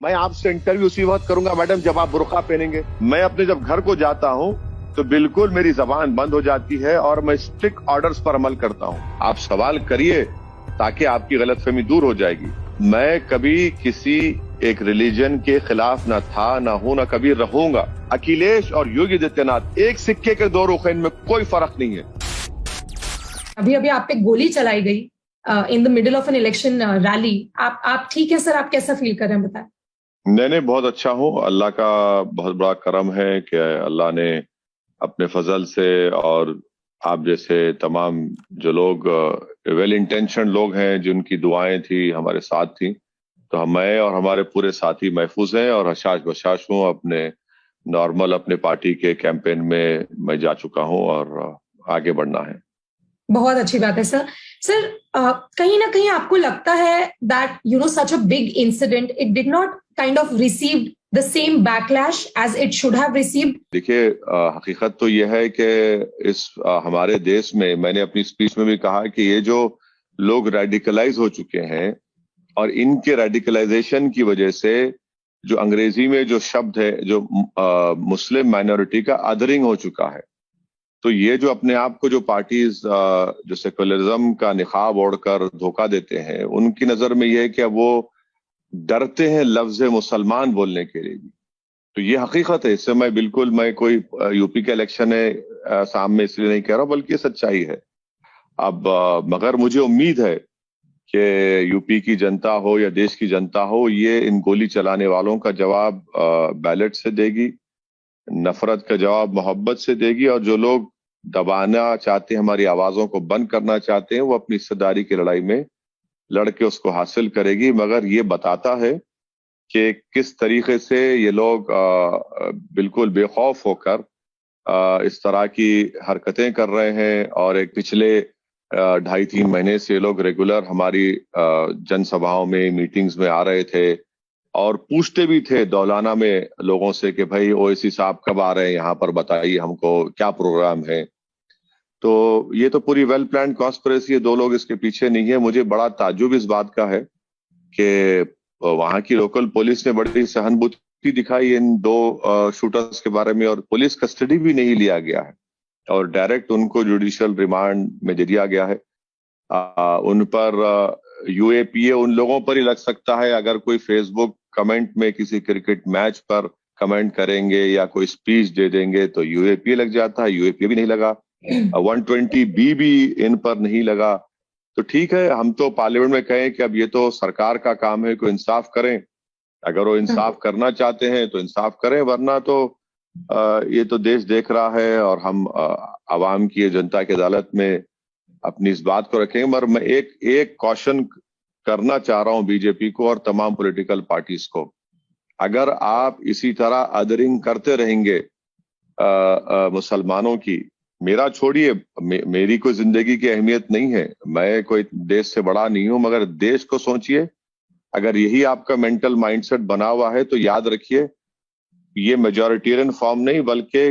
मैं आपसे इंटरव्यू उसी वक्त करूंगा मैडम जब आप बुर्का पहनेंगे। मैं अपने जब घर को जाता हूं तो बिल्कुल मेरी जबान बंद हो जाती है और मैं स्ट्रिक्ट ऑर्डर्स पर अमल करता हूं। आप सवाल करिए ताकि आपकी गलतफहमी दूर हो जाएगी। मैं कभी किसी एक रिलीजन के खिलाफ ना था, ना हूं, ना कभी रहूंगा। अखिलेश और योगी आदित्यनाथ एक सिक्के के दो रुख हैं, इनमें कोई फर्क नहीं है। अभी अभी आप पे गोली चलाई गई in the middle of an election rally. आप ठीक है सर? आप कैसा फील कर रहे हैं बताएं। नहीं, बहुत अच्छा हूँ। अल्लाह का बहुत बड़ा करम है कि अल्लाह ने अपने फजल से और आप जैसे तमाम जो लोग वेल इंटेंशन लोग हैं जिनकी दुआएं थी हमारे साथ थी, तो मैं और हमारे पूरे साथी महफूज हैं और हशाश बशाश हूँ। अपने नॉर्मल अपने पार्टी के कैंपेन में मैं जा चुका हूँ और आगे बढ़ना है। बहुत अच्छी बात है सर। सर कहीं ना कहीं आपको लगता है that such a big incident it did not kind of received the same backlash as it should have received? देखिए, हकीकत तो यह है कि इस हमारे देश में, मैंने अपनी स्पीच में भी कहा कि ये जो लोग रेडिकलाइज हो चुके हैं और इनके रेडिकलाइजेशन की वजह से जो अंग्रेजी में जो शब्द है जो मुस्लिम माइनॉरिटी का अदरिंग हो चुका है। तो ये जो अपने आप को जो पार्टीज जो सेकुलरिज्म का निकाब ओढ़कर धोखा देते हैं, उनकी नजर में यह है कि वो डरते हैं लफ्ज मुसलमान बोलने के लिए भी। तो ये हकीकत है। इससे मैं कोई यूपी के इलेक्शन है सामने इसलिए नहीं कह रहा, बल्कि सच्चाई है। अब मगर मुझे उम्मीद है कि यूपी की जनता हो या देश की जनता हो, ये इन गोली चलाने वालों का जवाब बैलेट से देगी, नफरत का जवाब मोहब्बत से देगी, और जो लोग दबाना चाहते हैं, हमारी आवाजों को बंद करना चाहते हैं, वो अपनी हिस्सेदारी की लड़ाई में लड़के उसको हासिल करेगी। मगर ये बताता है कि किस तरीके से ये लोग बिल्कुल बेखौफ होकर इस तरह की हरकतें कर रहे हैं। और एक पिछले 2.5-3 महीने से ये लोग रेगुलर हमारी जनसभाओं में, मीटिंग्स में आ रहे थे और पूछते भी थे दौलाना में लोगों से कि भाई ओवैसी साहब कब आ रहे हैं यहाँ पर, बताइए हमको क्या प्रोग्राम है। तो ये तो पूरी वेल प्लान कॉन्स्पिरेसी है, दो लोग इसके पीछे नहीं है। मुझे बड़ा ताज्जुब इस बात का है कि वहां की लोकल पुलिस ने बड़ी सहानुभूति दिखाई इन दो शूटर्स के बारे में, और पुलिस कस्टडी भी नहीं लिया गया है और डायरेक्ट उनको जुडिशियल रिमांड में दे दिया गया है। उन पर यूएपीए उन लोगों पर ही लग सकता है अगर कोई फेसबुक कमेंट में किसी क्रिकेट मैच पर कमेंट करेंगे या कोई स्पीच दे देंगे तो यूएपीए लग जाता है। यूएपीए भी नहीं लगा, 120B भी इन पर नहीं लगा। तो ठीक है, हम तो पार्लियामेंट में कहें कि अब ये तो सरकार का काम है, कोई इंसाफ करें। अगर वो इंसाफ करना चाहते हैं तो इंसाफ करें, वरना तो ये तो देश देख रहा है और हम आवाम की, जनता की अदालत में अपनी इस बात को रखेंगे। मगर मैं एक कॉशन करना चाह रहा हूं बीजेपी को और तमाम पॉलिटिकल पार्टीज को। अगर आप इसी तरह अदरिंग करते रहेंगे मुसलमानों की, मेरा छोड़िए, मेरी कोई जिंदगी की अहमियत नहीं है, मैं कोई देश से बड़ा नहीं हूं, मगर देश को सोचिए। अगर यही आपका मेंटल माइंडसेट बना हुआ है तो याद रखिए, ये मेजॉरिटेरियन फॉर्म नहीं बल्कि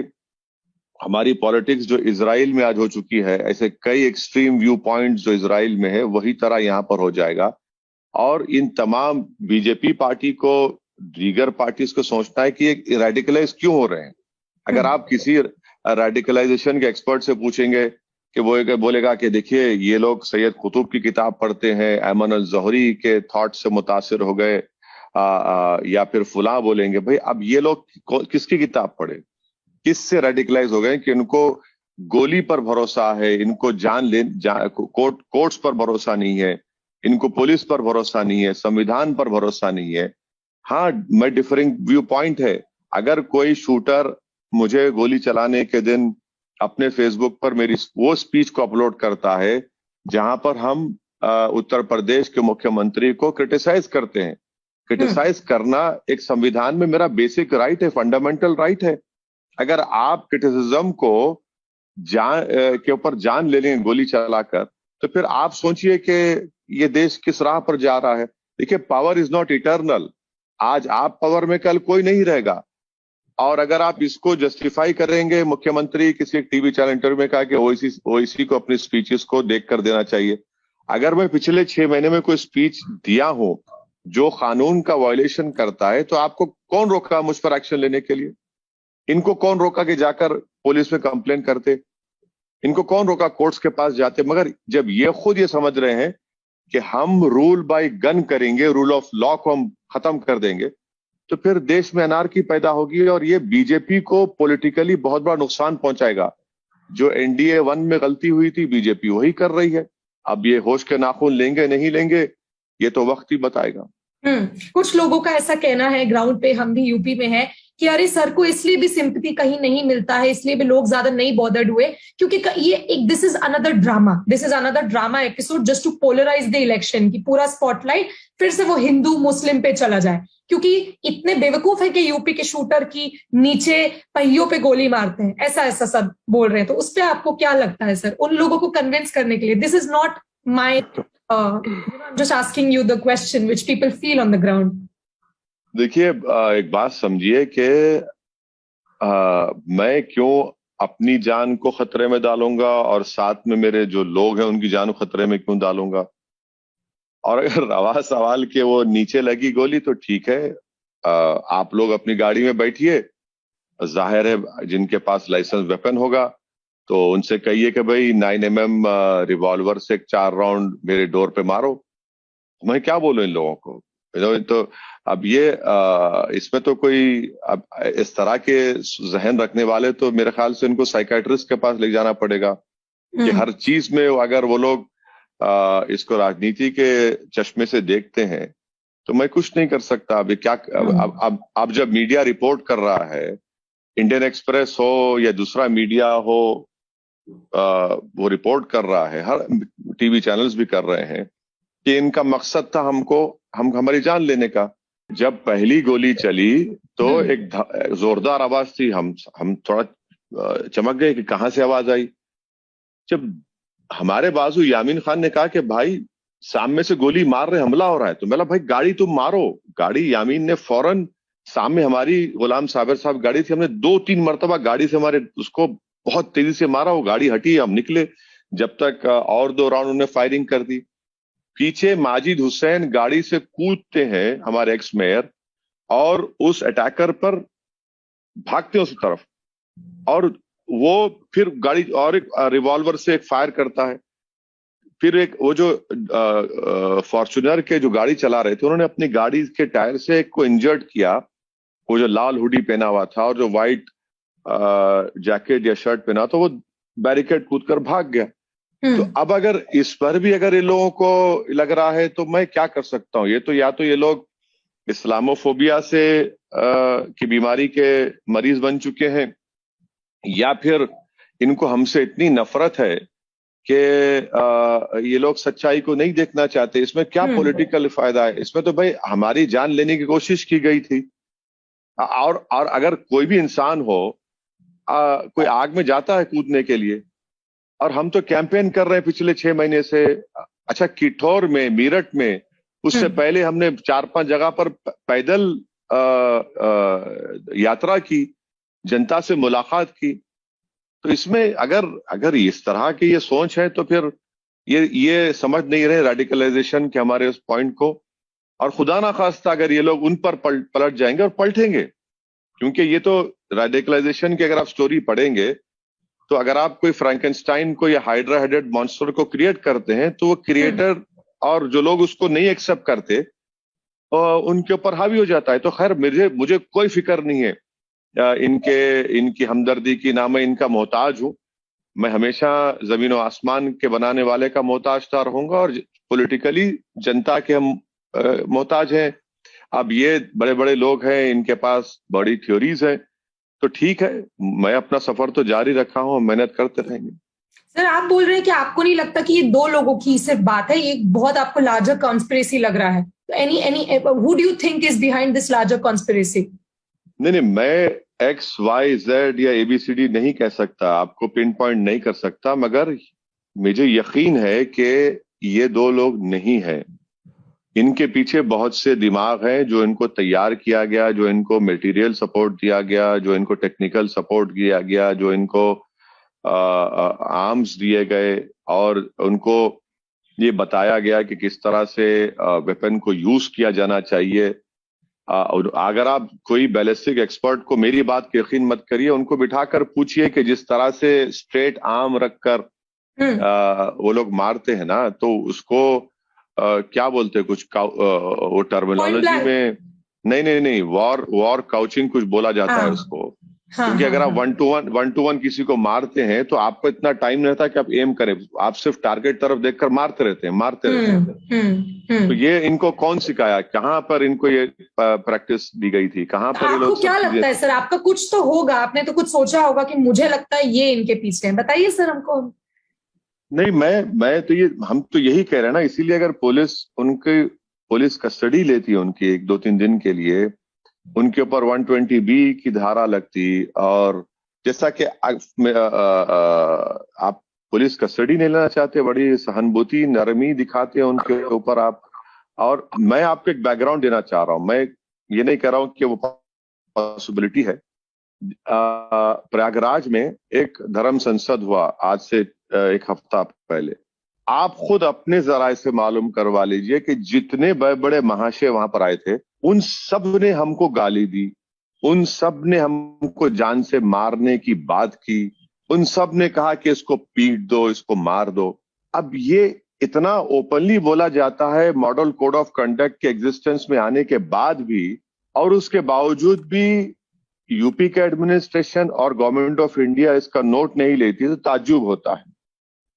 हमारी पॉलिटिक्स जो इजराइल में आज हो चुकी है, ऐसे कई एक्सट्रीम व्यू पॉइंट्स जो इजराइल में है, वही तरह यहां पर हो जाएगा। और इन तमाम बीजेपी पार्टी को, दीगर पार्टीज को सोचना है कि ये रेडिकलाइज क्यों हो रहे हैं। अगर आप किसी रेडिकलाइजेशन के एक्सपर्ट से पूछेंगे कि वो बोलेगा कि देखिए ये लोग सैयद कुतुब की किताब पढ़ते हैं, ऐमन अल ज़ोहरी के थॉट से मुतासिर हो गए, या फिर फुला बोलेंगे। भाई अब ये लोग किसकी किताब पढ़े, किससे रेडिकलाइज हो गए कि इनको गोली पर भरोसा है, इनको कोर्ट्स पर भरोसा नहीं है, इनको पुलिस पर भरोसा नहीं है, संविधान पर भरोसा नहीं है। हाँ, मैं डिफरिंग व्यू पॉइंट है। अगर कोई शूटर मुझे गोली चलाने के दिन अपने फेसबुक पर मेरी वो स्पीच को अपलोड करता है जहां पर हम उत्तर प्रदेश के मुख्यमंत्री को क्रिटिसाइज करते हैं। क्रिटिसाइज करना एक संविधान में मेरा बेसिक राइट है, फंडामेंटल राइट है। अगर आप क्रिटिसिज्म को के ऊपर जान ले लेंगे गोली चलाकर, तो फिर आप सोचिए कि ये देश किस राह पर जा रहा है। देखिए, पावर इज नॉट इटर्नल। आज आप पावर में, कल कोई नहीं रहेगा। और अगर आप इसको जस्टिफाई करेंगे, मुख्यमंत्री किसी एक टीवी चैनल इंटरव्यू में कहा कि ओवैसी को अपनी स्पीचेस को देख कर देना चाहिए। अगर मैं पिछले 6 महीने में कोई स्पीच दिया हूं जो कानून का वायलेशन करता है, तो आपको कौन रोका मुझ पर एक्शन लेने के लिए? इनको कौन रोका कि जाकर पुलिस में कंप्लेन करते? इनको कौन रोका कोर्ट्स के पास जाते? मगर जब ये खुद ये समझ रहे हैं कि हम रूल बाय गन करेंगे, रूल ऑफ लॉ को हम खत्म कर देंगे, तो फिर देश में अनार्की पैदा होगी और ये बीजेपी को पॉलिटिकली बहुत बड़ा नुकसान पहुंचाएगा। जो एनडीए 1 में गलती हुई थी, बीजेपी वही कर रही है। अब ये होश के नाखून लेंगे नहीं लेंगे, ये तो वक्त ही बताएगा। कुछ लोगों का ऐसा कहना है, ग्राउंड पे हम भी यूपी में है, कि अरे सर को इसलिए भी सिंपैथी कहीं नहीं मिलता है, इसलिए भी लोग ज्यादा नहीं बॉदर्ड हुए, क्योंकि ये एक this is another drama episode just to polarise the election, की पूरा स्पॉटलाइट फिर से वो हिंदू मुस्लिम पे चला जाए, क्योंकि इतने बेवकूफ है कि यूपी के शूटर की नीचे पहियों पे गोली मारते हैं, ऐसा सब बोल रहे हैं। तो उस पर आपको क्या लगता है सर, उन लोगों को कन्विंस करने के लिए? This is not my I'm just asking you the question which people feel on the ground. देखिए, एक बात समझिए कि मैं क्यों अपनी जान को खतरे में डालूंगा और साथ में मेरे जो लोग हैं उनकी जान को खतरे में क्यों डालूंगा? और अगर रवा सवाल के वो नीचे लगी गोली तो ठीक है, आप लोग अपनी गाड़ी में बैठिए, जाहिर है जिनके पास लाइसेंस वेपन होगा तो उनसे कहिए कि भाई 9mm रिवॉल्वर से 4 राउंड मेरे डोर पे मारो। मैं क्या बोलूं इन लोगों को? तो अब ये इसमें तो कोई अब इस तरह के जहन रखने वाले तो मेरे ख्याल से इनको साइकाइट्रिस्ट के पास ले जाना पड़ेगा कि हर चीज में अगर वो लोग इसको राजनीति के चश्मे से देखते हैं तो मैं कुछ नहीं कर सकता। अभी क्या अब जब मीडिया रिपोर्ट कर रहा है, इंडियन एक्सप्रेस हो या दूसरा मीडिया हो, वो रिपोर्ट कर रहा है, हर टीवी चैनल्स भी कर रहे हैं कि इनका मकसद था हमारी जान लेने का। जब पहली गोली चली तो एक जोरदार आवाज थी, हम थोड़ा चमक गए कि कहां से आवाज आई। जब हमारे बाजू यामीन खान ने कहा कि भाई सामने से गोली मार रहे, हमला हो रहा है, तो मैं भाई गाड़ी तुम मारो। गाड़ी यामीन ने फौरन, सामने हमारी गुलाम साबिर साहब गाड़ी थी, हमने 2-3 मरतबा गाड़ी से हमारे उसको बहुत तेजी से मारा, वो गाड़ी हटी, हम निकले, जब तक और 2 राउंड उन्होंने फायरिंग कर दी। पीछे माजिद हुसैन गाड़ी से कूदते हैं, हमारे एक्स मेयर, और उस अटैकर पर भागते हैं उस तरफ, और वो फिर गाड़ी और एक रिवॉल्वर से एक फायर करता है। फिर एक वो जो फॉर्च्यूनर के जो गाड़ी चला रहे थे उन्होंने अपनी गाड़ी के टायर से एक को इंजर्ड किया, वो जो लाल हुडी पहना हुआ था और जो व्हाइट जैकेट या शर्ट पहना, तो वो बैरिकेड कूदकर भाग गया। तो अब अगर इस पर भी अगर इन लोगों को लग रहा है तो मैं क्या कर सकता हूं? ये तो या तो ये लोग इस्लामोफोबिया से की बीमारी के मरीज बन चुके हैं, या फिर इनको हमसे इतनी नफरत है कि ये लोग सच्चाई को नहीं देखना चाहते। इसमें क्या पॉलिटिकल फायदा है? इसमें तो भाई हमारी जान लेने की कोशिश की गई थी। और अगर कोई भी इंसान हो, कोई आग में जाता है कूदने के लिए, और हम तो कैंपेन कर रहे हैं पिछले 6 महीने से। अच्छा, किठौर में, मेरठ में, उससे पहले हमने 4-5 जगह पर पैदल यात्रा की, जनता से मुलाकात की। तो इसमें अगर इस तरह की ये सोच है तो फिर ये समझ नहीं रहे रेडिकलाइजेशन के हमारे उस पॉइंट को। और खुदा ना खास्ता अगर ये लोग उन पर पलट जाएंगे, और पलटेंगे, क्योंकि ये तो रेडिकलाइजेशन की अगर आप स्टोरी पढ़ेंगे तो अगर आप कोई फ्रैंकेनस्टाइन को या हाइड्रा हेडेड मॉन्स्टर को क्रिएट करते हैं तो वो क्रिएटर और जो लोग उसको नहीं एक्सेप्ट करते उनके ऊपर हावी हो जाता है। तो खैर मुझे कोई फिक्र नहीं है इनकी हमदर्दी की, ना मैं इनका मोहताज हूं। मैं हमेशा जमीन और आसमान के बनाने वाले का मोहताज रहूंगा, और पॉलिटिकली जनता के हम मोहताज हैं। अब ये बड़े बड़े लोग हैं, इनके पास बड़ी थ्योरीज है, तो ठीक है, मैं अपना सफर तो जारी रखा हूं, मेहनत करते रहेंगे। सर, आप बोल रहे हैं कि आपको नहीं लगता कि ये 2 लोगों की सिर्फ बात है, ये बहुत आपको लार्जर कॉन्स्पिरेसी लग रहा है? Who do you think is behind this larger conspiracy? नहीं, मैं XYZ या ABCD नहीं कह सकता, आपको पिन पॉइंट नहीं कर सकता, मगर मुझे यकीन है कि ये 2 लोग नहीं है। इनके पीछे बहुत से दिमाग हैं जो इनको तैयार किया गया, जो इनको मटेरियल सपोर्ट दिया गया, जो इनको टेक्निकल सपोर्ट दिया गया, जो इनको आर्म्स दिए गए, और उनको ये बताया गया कि किस तरह से वेपन को यूज किया जाना चाहिए। और अगर आप कोई बैलिस्टिक एक्सपर्ट को, मेरी बात की यकीन मत करिए, उनको बिठाकर पूछिए कि जिस तरह से स्ट्रेट आर्म रखकर वो लोग मारते हैं ना, तो उसको क्या बोलते हैं, कुछ वो टर्मिनोलॉजी में नहीं, वॉर काउचिंग कुछ बोला जाता है उसको। क्योंकि अगर आप वन टू वन किसी को मारते हैं तो आपको इतना टाइम नहीं रहता कि आप एम करें, आप सिर्फ टारगेट तरफ देखकर मारते रहते हैं। तो ये इनको कौन सिखाया, कहाँ पर इनको ये प्रैक्टिस दी गई थी, कहाँ पर ये लोग? आपको क्या लगता है सर, आपका कुछ तो होगा, आपने तो कुछ सोचा होगा कि मुझे लगता है ये इनके पीछे है, बताइए सर हमको। नहीं, मैं तो हम तो यही कह रहे हैं ना, इसीलिए अगर पुलिस कस्टडी लेती है उनकी 1-2-3 दिन के लिए, उनके ऊपर 120B की धारा लगती, और जैसा कि आप पुलिस कस्टडी नहीं लेना चाहते, बड़ी सहानुभूति नरमी दिखाते हैं उनके ऊपर आप। और मैं आपको एक बैकग्राउंड देना चाह रहा हूं, मैं ये नहीं कह रहा हूं कि वो पॉसिबिलिटी है। प्रयागराज में एक धर्म संसद हुआ आज से 1 हफ्ता पहले। आप खुद अपने जराए से मालूम करवा लीजिए कि जितने बड़े बड़े महाशय वहां पर आए थे, उन सब ने हमको गाली दी, उन सब ने हमको जान से मारने की बात की, उन सब ने कहा कि इसको पीट दो, इसको मार दो। अब ये इतना ओपनली बोला जाता है मॉडल कोड ऑफ कंडक्ट के एग्जिस्टेंस में आने के बाद भी, और उसके बावजूद भी यूपी के एडमिनिस्ट्रेशन और गवर्नमेंट ऑफ इंडिया इसका नोट नहीं लेती, तो ताज्जुब होता है।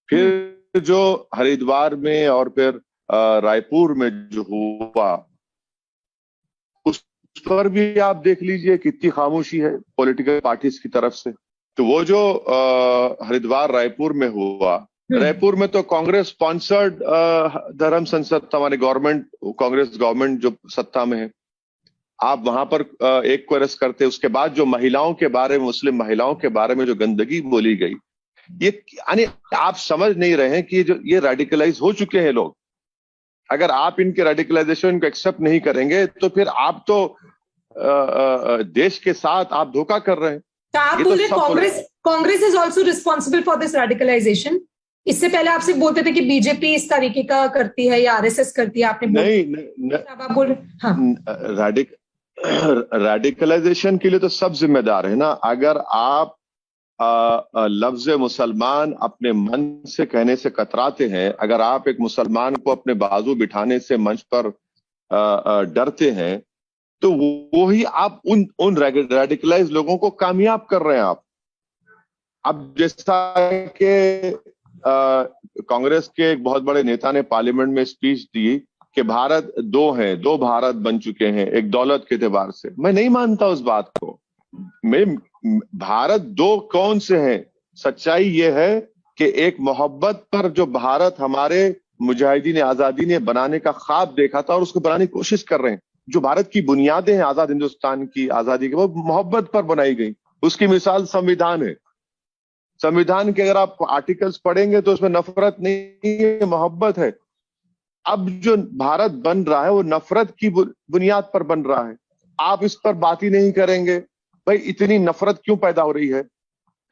फिर जो हरिद्वार में और फिर रायपुर में जो हुआ, उस पर भी आप देख लीजिए कितनी खामोशी है पॉलिटिकल पार्टीज की तरफ से। तो वो जो हरिद्वार रायपुर में हुआ, रायपुर में तो कांग्रेस स्पॉन्सर्ड धर्म संसद था, हमारे कांग्रेस गवर्नमेंट जो सत्ता में है। आप वहां पर एक को अरेस्ट करते, उसके बाद जो महिलाओं के बारे में, मुस्लिम महिलाओं के बारे में जो गंदगी बोली गई, ये यानी आप समझ नहीं रहे हैं कि ये रेडिकलाइज हो चुके हैं लोग। अगर आप इनके रेडिकलाइजेशन को एक्सेप्ट नहीं करेंगे तो फिर आप तो देश के साथ आप धोखा कर रहे हैं। तो आप बोल रहे Congress is also responsible for this radicalisation? इससे पहले आपसे बोलते थे कि बीजेपी इस तरीके का करती है या आरएसएस करती है, आपने नहीं, आप बोल रहे रेडिकलाइजेशन के लिए तो सब जिम्मेदार है ना। अगर आप लफ्ज मुसलमान अपने मन से कहने से कतराते हैं, अगर आप एक मुसलमान को अपने बाजू बिठाने से मंच पर डरते हैं, तो वो ही आप उन रेडिकलाइज लोगों को कामयाब कर रहे हैं आप। अब जैसा कि कांग्रेस के एक बहुत बड़े नेता ने पार्लियामेंट में स्पीच दी कि भारत दो भारत बन चुके हैं, एक दौलत के एतबार से। मैं नहीं मानता उस बात को। भारत दो कौन से हैं? सच्चाई ये है कि एक मोहब्बत पर जो भारत हमारे मुजाहिदीन आजादी ने बनाने का ख्वाब देखा था और उसको बनाने की कोशिश कर रहे हैं। जो भारत की बुनियादें हैं आजाद हिंदुस्तान की आजादी की, वो मोहब्बत पर बनाई गई। उसकी मिसाल संविधान है। संविधान के अगर आप आर्टिकल्स पढ़ेंगे तो उसमें नफरत नहीं है, मोहब्बत है। अब जो भारत बन रहा है वो नफरत की बुनियाद पर बन रहा है। आप इस पर बात ही नहीं करेंगे। भाई इतनी नफरत क्यों पैदा हो रही है?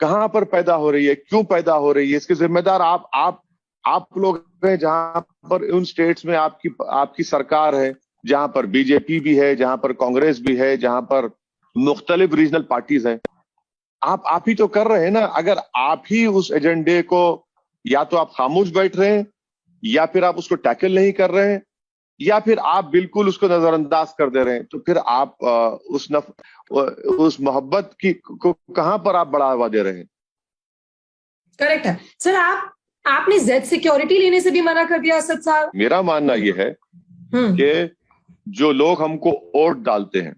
कहां पर पैदा हो रही है? क्यों पैदा हो रही है? इसके जिम्मेदार आप लोग हैं। जहां पर उन स्टेट्स में आपकी सरकार है, जहां पर बीजेपी भी है, जहां पर कांग्रेस भी है, जहां पर मुख्तलिफ रीजनल पार्टीज हैं, आप ही तो कर रहे हैं ना। अगर आप ही उस एजेंडे को, या तो आप खामोश बैठ रहे हैं, या फिर आप उसको टैकल नहीं कर रहे हैं, या फिर आप बिल्कुल उसको नजरअंदाज कर दे रहे हैं, तो फिर आप उस मोहब्बत को कहां पर आप बढ़ावा दे रहे हैं? करेक्ट है सर। आपने जेड सिक्योरिटी लेने से भी मना कर दिया असद साहब। मेरा मानना यह है कि जो लोग हमको वोट डालते हैं,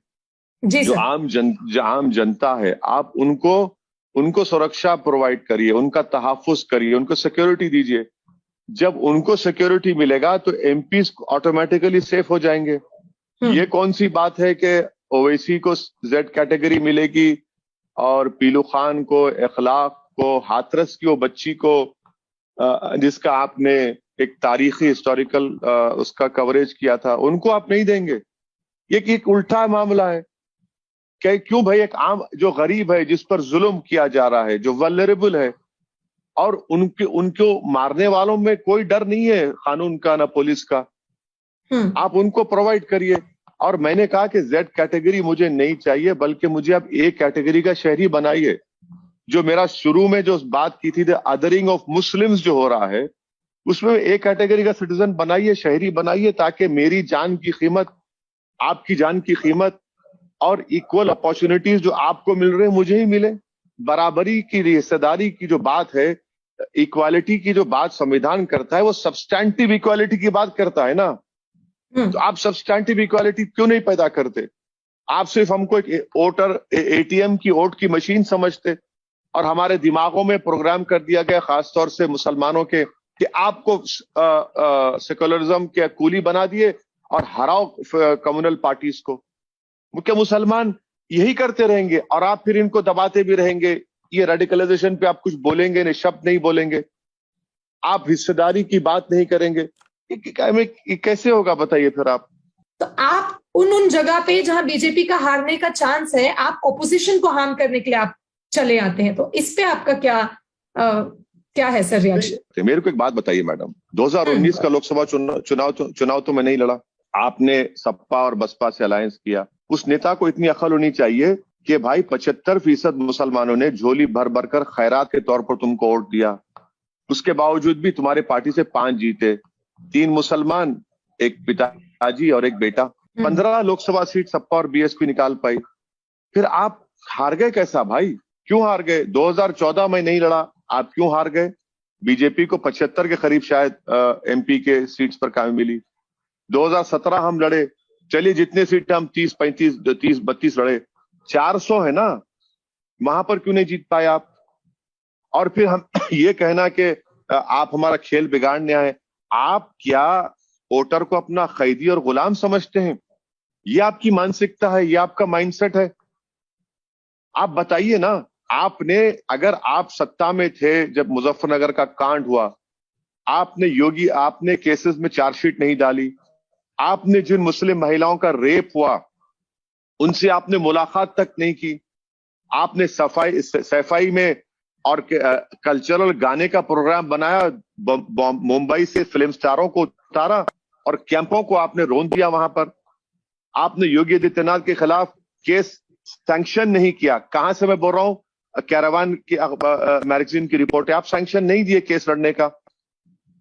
जो आम जनता है, आप उनको सुरक्षा प्रोवाइड करिए, उनका तहफ्फुज़ करिए, उनको सिक्योरिटी दीजिए। जब उनको सिक्योरिटी मिलेगा तो एमपीज ऑटोमेटिकली सेफ हो जाएंगे। ये कौन सी बात है कि ओवैसी को जेड कैटेगरी मिलेगी और पीलू खान को, इखलाक को, हाथरस की वो बच्ची को, जिसका आपने एक तारीखी हिस्टोरिकल उसका कवरेज किया था, उनको आप नहीं देंगे? ये एक उल्टा मामला है। क्यों भाई? एक आम जो गरीब है, जिस पर जुल्म किया जा रहा है, जो वल्नरेबल है, और उनको मारने वालों में कोई डर नहीं है, कानून का ना पुलिस का। आप उनको प्रोवाइड करिए। और मैंने कहा कि जेड कैटेगरी मुझे नहीं चाहिए, बल्कि मुझे अब ए कैटेगरी का शहरी बनाइए। जो मेरा शुरू में जो बात की थी, द अदरिंग ऑफ मुस्लिम्स जो हो रहा है, उसमें ए कैटेगरी का सिटीजन बनाइए, शहरी बनाइए, ताकि मेरी जान की कीमत, आपकी जान की कीमत और इक्वल अपॉर्चुनिटीज जो आपको मिल रहे हैं मुझे ही मिले। बराबरी की, हिस्सेदारी की जो बात है, इक्वालिटी की जो बात संविधान करता है, वो सब्सटैंटिव इक्वालिटी की बात करता है ना। तो आप सब्सटैंटिव इक्वालिटी क्यों नहीं पैदा करते? आप सिर्फ हमको एक वोटर एटीएम की वोट की मशीन समझते, और हमारे दिमागों में प्रोग्राम कर दिया गया, खासतौर से मुसलमानों के, कि आपको सेकुलरिज्म के कूली बना दिए और हराओ कम्युनल पार्टीज को। क्या मुसलमान यही करते रहेंगे और आप फिर इनको दबाते भी रहेंगे? ये रेडिकलाइजेशन पे आप कुछ बोलेंगे नहीं, शब्द नहीं बोलेंगे, आप हिस्सेदारी की बात नहीं करेंगे, ये कैसे होगा बताइए फिर आप? तो आप उन जगह पे जहां बीजेपी का हारने का चांस है, आप ऑपोजिशन को हार्म करने के लिए आप चले आते हैं। तो इस पे आपका क्या है सर रिएक्शन? मेरे को एक बात बताइए मैडम, 2019 का लोकसभा चुनाव तो मैं नहीं लड़ा, आपने सपा और बसपा से अलायंस किया। उस नेता को इतनी अकल होनी चाहिए कि भाई 75% मुसलमानों ने झोली भर भर कर खैरात के तौर पर तुमको वोट दिया, उसके बावजूद भी तुम्हारे पार्टी से 5 जीते, 3 मुसलमान, एक पिताजी और एक बेटा। 15 लोकसभा सीट सपा और बीएसपी निकाल पाई। फिर आप हार गए कैसा भाई? क्यों हार गए? 2014 में नहीं लड़ा, आप क्यों हार गए? बीजेपी को 75 के करीब शायद एमपी के सीट्स पर कामयाबी मिली। 2017 हम लड़े, चलिए जितने सीट हम 30, 35, 30, 32 लड़े, 400 है ना, वहां पर क्यों नहीं जीत पाए आप? और फिर हम ये कहना कि आप हमारा खेल बिगाड़ने आए। आप क्या वोटर को अपना कैदी और गुलाम समझते हैं? ये आपकी मानसिकता है, ये आपका माइंडसेट है? आप बताइए ना। आपने, अगर आप सत्ता में थे जब मुजफ्फरनगर का कांड हुआ, आपने केसेस में चार्जशीट नहीं डाली, आपने जिन मुस्लिम महिलाओं का रेप हुआ उनसे आपने मुलाकात तक नहीं की, आपने सफाई में और कल्चरल गाने का प्रोग्राम बनाया, मुंबई से फिल्म स्टारों को उतारा और कैंपों को आपने रोन दिया वहां पर। आपने योगी आदित्यनाथ के खिलाफ केस सैंक्शन नहीं किया। कहां से मैं बोल रहा हूं? कैरावान की मैगजीन की रिपोर्ट है, आप सैंक्शन नहीं दिए केस लड़ने का।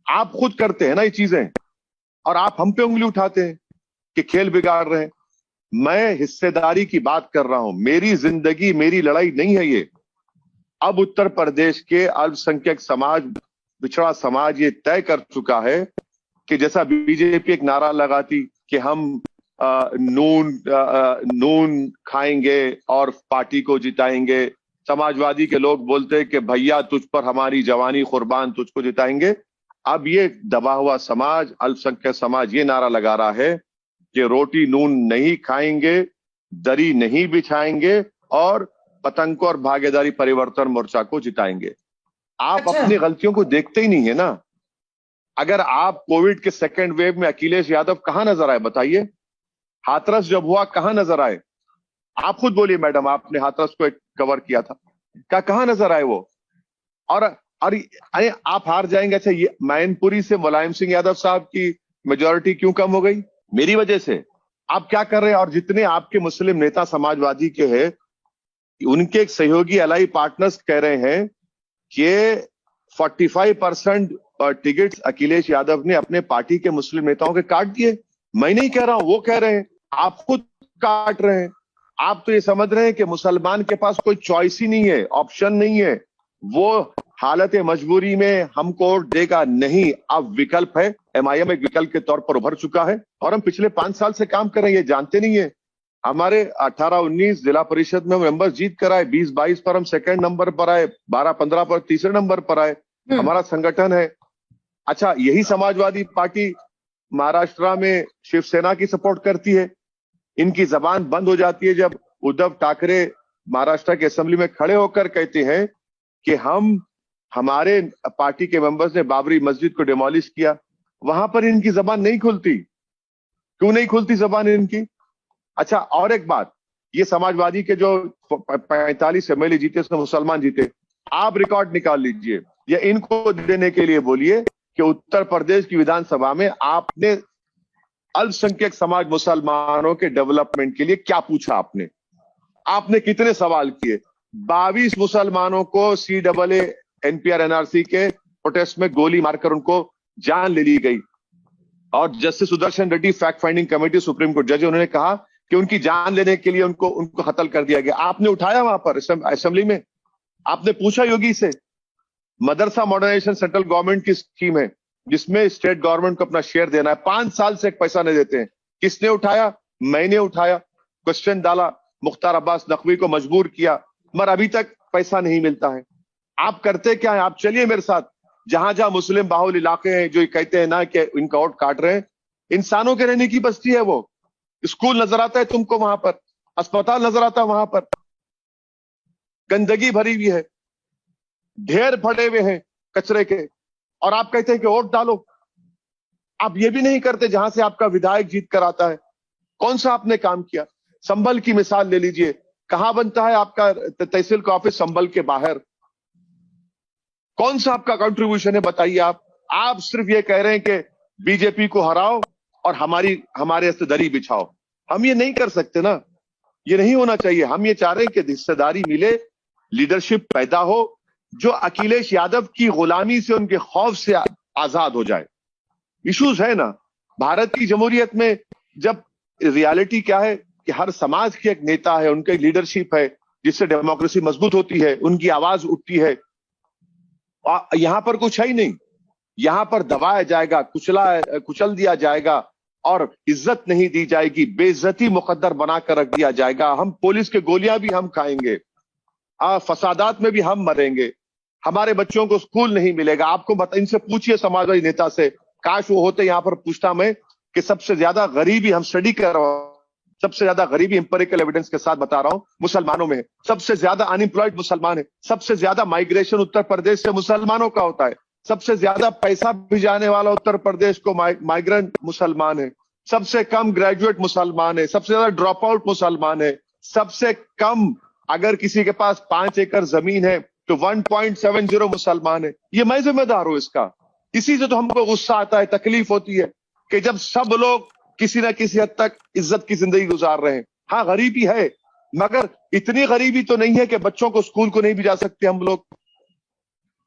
आप खुद करते हैं ना ये चीजें, और आप हम पे उंगली उठाते हैं कि खेल बिगाड़ रहे हैं। मैं हिस्सेदारी की बात कर रहा हूं, मेरी जिंदगी, मेरी लड़ाई नहीं है ये। अब उत्तर प्रदेश के अल्पसंख्यक समाज, पिछड़ा समाज ये तय कर चुका है कि जैसा बीजेपी एक नारा लगाती कि हम नून खाएंगे और पार्टी को जिताएंगे, समाजवादी के लोग बोलते कि भैया तुझ पर हमारी जवानी कुर्बान, तुझको जिताएंगे। अब ये दबा हुआ समाज, अल्पसंख्यक समाज ये नारा लगा रहा है कि रोटी नून नहीं खाएंगे, दरी नहीं बिछाएंगे और पतंग और भागीदारी परिवर्तन मोर्चा को जिताएंगे। आप अपनी गलतियों को देखते ही नहीं है ना। अगर आप कोविड के सेकेंड वेव में अखिलेश यादव कहां नजर आए बताइए? हाथरस जब हुआ कहां नजर आए? आप खुद बोलिए मैडम, आपने हाथरस को कवर किया था, कहां नजर आए वो? और अरे आप हार जाएंगे। अच्छा, ये मैनपुरी से मुलायम सिंह यादव साहब की मेजोरिटी क्यों कम हो गई? मेरी वजह से। आप क्या कर रहे हैं? और जितने आपके मुस्लिम नेता समाजवादी के हैं, उनके एक सहयोगी एलाई पार्टनर्स कह रहे हैं कि 45% टिकट्स अखिलेश यादव ने अपने पार्टी के मुस्लिम नेताओं के काट दिए। मैं नहीं कह रहा हूं, वो कह रहे हैं, आप खुद काट रहे हैं। आप तो ये समझ रहे हैं कि मुसलमान के पास कोई चॉइस ही नहीं है, ऑप्शन नहीं है, वो हालत मजबूरी में हमको वोट देगा नहीं, अब विकल्प है। एमआईएम एक विकल्प के तौर पर उभर चुका है और हम पिछले 5 साल से काम कर रहे हैं, ये जानते नहीं है। हमारे 18-19 जिला परिषद में हम नंबर जीत कर आए, 20-22 पर हम सेकंड नंबर पर आए, 12-15 पर तीसरे नंबर पर आए। हमारा संगठन है। अच्छा, यही समाजवादी पार्टी महाराष्ट्र में शिवसेना की सपोर्ट करती है। इनकी जबान बंद हो जाती है जब उद्धव ठाकरे महाराष्ट्र के असेंबली में खड़े होकर कहते हैं कि हमारे पार्टी के मेंबर्स ने बाबरी मस्जिद को डिमोलिश किया। वहां पर इनकी जबान नहीं खुलती। क्यों नहीं खुलती जबान इनकी? अच्छा, और एक बात, ये समाजवादी के जो 45 एमएलए जीते उसमें मुसलमान जीते। आप रिकॉर्ड निकाल लीजिए, या इनको देने के लिए बोलिए कि उत्तर प्रदेश की विधानसभा में आपने अल्पसंख्यक समाज मुसलमानों के डेवलपमेंट के लिए क्या पूछा? आपने कितने सवाल किए? 22 मुसलमानों को CAA NPR NRC के प्रोटेस्ट में गोली मारकर उनको जान ले ली गई, और justice Sudarshan Reddy fact finding committee supreme court जज, उन्होंने कहा कि उनकी जान लेने के लिए उनको कत्ल कर दिया गया। आपने उठाया वहां पर असेंबली में? आपने पूछा योगी से? मदरसा मॉडर्नाइजेशन सेंट्रल गवर्नमेंट की स्कीम है जिसमें स्टेट गवर्नमेंट को अपना शेयर देना है, 5 साल से एक पैसा नहीं देते हैं। किसने उठाया? मैंने उठाया, क्वेश्चन डाला, मुख्तार अब्बास नकवी को मजबूर किया, मगर अभी तक पैसा नहीं मिलता है। आप करते क्या है? आप चलिए मेरे साथ, जहां जहां मुस्लिम बाहुल इलाके हैं जो कहते हैं ना कि इनका वोट काट रहे हैं, इंसानों के रहने की बस्ती है वो। स्कूल नजर आता है तुमको वहां पर, अस्पताल नजर आता है वहां पर, गंदगी भरी हुई है, ढेर पड़े हुए हैं कचरे के, और आप कहते हैं कि वोट डालो। आप ये भी नहीं करते जहां से आपका विधायक जीत कर आता है। कौन सा आपने काम किया? संभल की मिसाल ले लीजिए, कहां बनता है आपका तहसील का ऑफिस? संभल के बाहर। कौन सा आपका कंट्रीब्यूशन है बताइए। आप सिर्फ ये कह रहे हैं कि बीजेपी को हराओ और हमारे से दरी बिछाओ। हम ये नहीं कर सकते ना, ये नहीं होना चाहिए। हम ये चाह रहे हैं कि हिस्सेदारी मिले, लीडरशिप पैदा हो जो अखिलेश यादव की गुलामी से, उनके खौफ से आजाद हो जाए। इश्यूज है ना भारत की जमहूरियत में। जब रियलिटी क्या है कि हर समाज के एक नेता है, उनकी लीडरशिप है जिससे डेमोक्रेसी मजबूत होती है, उनकी आवाज उठती है। यहां पर कुछ है ही नहीं, यहां पर दबाया जाएगा, कुचल दिया जाएगा और इज्जत नहीं दी जाएगी, बेइज्जती मुकद्दर बनाकर रख दिया जाएगा। हम पुलिस के गोलियां भी हम खाएंगे, फसादात में भी हम मरेंगे, हमारे बच्चों को स्कूल नहीं मिलेगा। आपको इनसे पूछिए समाजवादी नेता से, काश वो होते यहां पर। पूछता मैं कि सबसे ज्यादा गरीबी, हम स्टडी कर रहे हैं, सबसे ज्यादा गरीबी इंपेरिकल एविडेंस के साथ बता रहा हूं मुसलमानों में है। सबसे ज्यादा अनएम्प्लॉयड मुसलमान है, सबसे ज्यादा माइग्रेशन उत्तर प्रदेश से मुसलमानों का होता है, सबसे ज्यादा पैसा भिजाने वाला उत्तर प्रदेश को माइग्रेंट मुसलमान है, सबसे कम ग्रेजुएट मुसलमान है, सबसे ज्यादा ड्रॉप आउट मुसलमान है, सबसे कम अगर किसी के पास 5 एकड़ जमीन है तो 1.70 मुसलमान है। ये मैं जिम्मेदार हूं इसका। इसी से तो हमको गुस्सा आता है, तकलीफ होती है कि जब सब लोग किसी ना किसी हद तक इज्जत की जिंदगी गुजार रहे हैं। हाँ गरीबी है, मगर इतनी गरीबी तो नहीं है कि बच्चों को स्कूल को नहीं भेजा सकते हम लोग।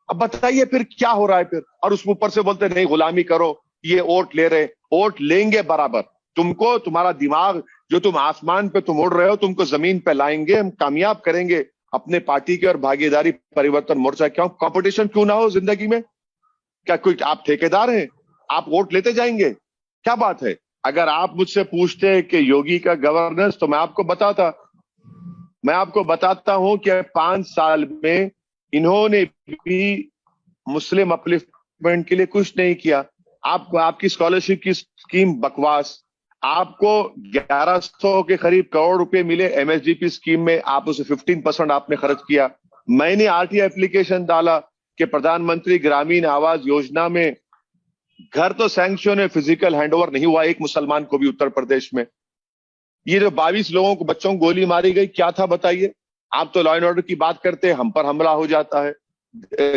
अब बताइए फिर क्या हो रहा है फिर? और उस ऊपर से बोलते नहीं गुलामी करो, ये वोट ले रहे। वोट लेंगे बराबर, तुमको तुम्हारा दिमाग जो तुम आसमान पे तुम उड़ रहे हो, तुमको जमीन पे लाएंगे, हम कामयाब करेंगे अपने पार्टी के और भागीदारी परिवर्तन मोर्चा। क्यों कंपटीशन क्यों ना हो जिंदगी में? क्या कोई आप ठेकेदार हैं? आप वोट लेते जाएंगे? क्या बात है? अगर आप मुझसे पूछते कि योगी का गवर्नेंस, तो मैं आपको बताता हूं कि 5 साल में इन्होंने भी मुस्लिम अपलिफ्टमेंट के लिए कुछ नहीं किया। आपकी स्कॉलरशिप की स्कीम बकवास, आपको 1100 के करीब करोड़ रुपए मिले MSDP स्कीम में, आप उसे 15% आपने खर्च किया। मैंने RTI एप्लीकेशन डाला कि प्रधानमंत्री ग्रामीण आवास योजना में घर तो सैंक्शन है, फिजिकल हैंडओवर नहीं हुआ एक मुसलमान को भी उत्तर प्रदेश में। ये जो 22 लोगों को, बच्चों को गोली मारी गई, क्या था बताइए? आप तो लॉ एंड ऑर्डर की बात करते हैं, हम पर हमला हो जाता है।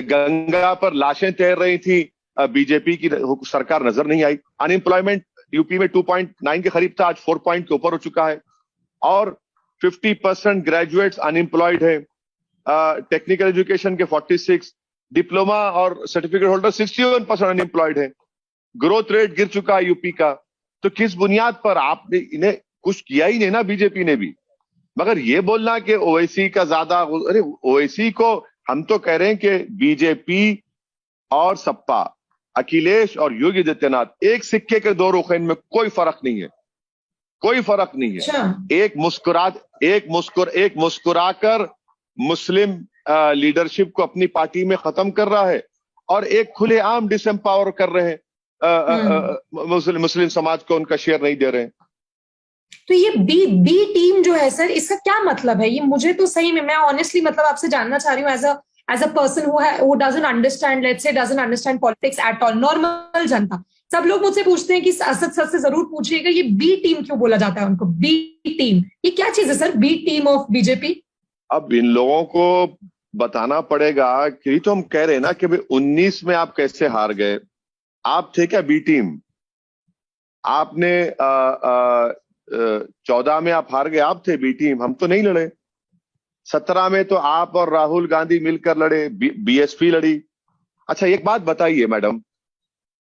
गंगा पर लाशें तैर रही थी, बीजेपी की सरकार नजर नहीं आई। अनएम्प्लॉयमेंट यूपी में 2.9 के करीब था, आज 4 पॉइंट के ऊपर हो चुका है, और 50% ग्रेजुएट्स अनएम्प्लॉयड है। टेक्निकल एजुकेशन के 46, डिप्लोमा और सर्टिफिकेट होल्डर 61% अनएम्प्लॉयड है। ग्रोथ रेट गिर चुका है यूपी का। तो किस बुनियाद पर? आपने इन्हें कुछ किया ही नहीं ना बीजेपी ने भी। मगर ये बोलना कि ओवैसी का ज्यादा, अरे ओवैसी को हम तो कह रहे हैं कि बीजेपी और सपा, अखिलेश और योगी आदित्यनाथ एक सिक्के के 2 रुख हैं, इनमें कोई फर्क नहीं है, कोई फर्क नहीं है। एक मुस्कुराकर मुस्लिम लीडरशिप को अपनी पार्टी में खत्म कर रहा है, और एक खुलेआम डिसएम्पावर कर रहे हैं, मुस्लिम समाज को उनका शेयर नहीं दे रहे हैं। तो ये बी टीम जो है सर, इसका क्या मतलब है? ये मुझे तो सही में, मैं ऑनेस्टली मतलब आपसे जानना चाह रही हूँ as a person who doesn't understand, let's say doesn't understand politics at all, normal जनता। सब लोग मुझसे पूछते हैं कि असद सर से जरूर पूछिएगा ये बी टीम क्यों बोला जाता है उनको? बी टीम ये क्या चीज है sir, B team of BJP? अब इन लोगों को बताना पड़ेगा कि तो हम कह रहे हैं ना कि भाई 19 में आप कैसे हार गए। आप थे क्या बी टीम? आपने 14 में आप हार गए, आप थे बी टीम, हम तो नहीं लड़े। 17 में तो आप और राहुल गांधी मिलकर लड़े, बीएसपी लड़ी। अच्छा एक बात बताइए मैडम,